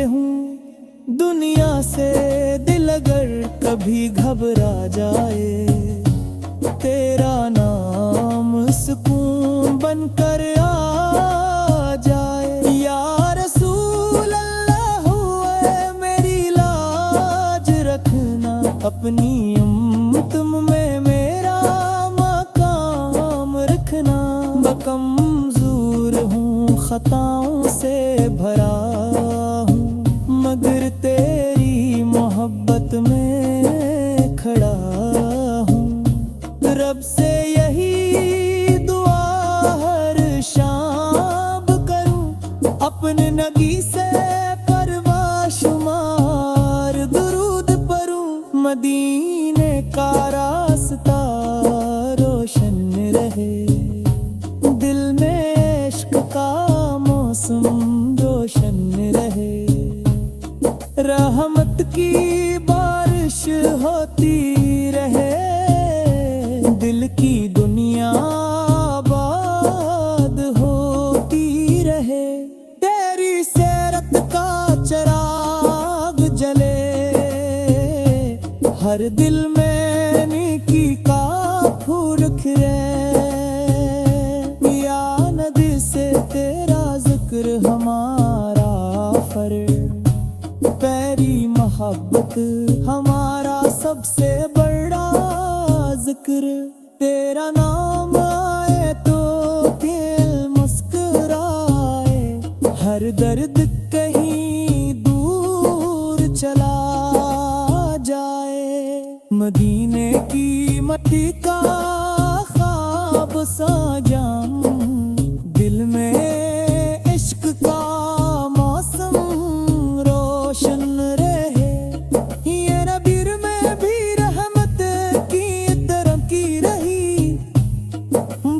लिए हूँ। दुनिया से दिल अगर कभी घबरा जाए, तेरा नाम सुकून बनकर आ जाए। या रसूल अल्लाह हुए मेरी लाज रखना, अपनी तुम में मेरा मकाम रखना। कमजोर हूँ, खताओं से भरा हूँ, मगर तेरी मोहब्बत में खड़ा हूँ। रब से यही दुआ हर शाम करूँ, अपने नबी से परवाह शुमार दुरूद पढ़ूं। मदीने का रास्ता रोशन रहे, दिल में इश्क का मौसम रोशन रहे। रहमत की बारिश होती रहे, दिल की दुनिया आबाद होती रहे। तेरी सीरत का चिराग जले, हर दिल में नेकी का फूल खिले। या नदी से तेरा जिक्र हमारा फर्ज, पैरी मोहब्बत हमारा सबसे बड़ा जिक्र। तेरा नाम आए तो दिल मुस्कुराए, हर दर्द कहीं दूर चला जाए। मदीने की मट्टी का ख्वाब साजाम, दिल में इश्क का मौसम रोशन रहे। ये नबीर में भी रहमत की तरह की रही,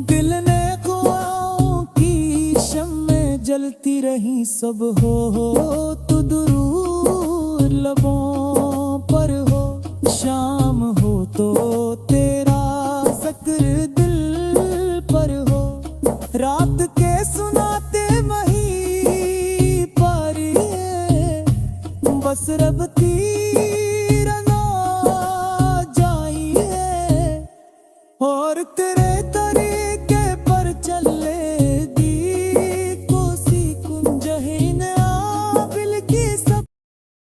दिल ने ख्वाबों की शम्मे जलती रही। सब हो तो दुरूद लबों पर हो, शाम हो तो तेरा ज़िक्र दिल पर हो। रात के सुनाते मही पर बस रब की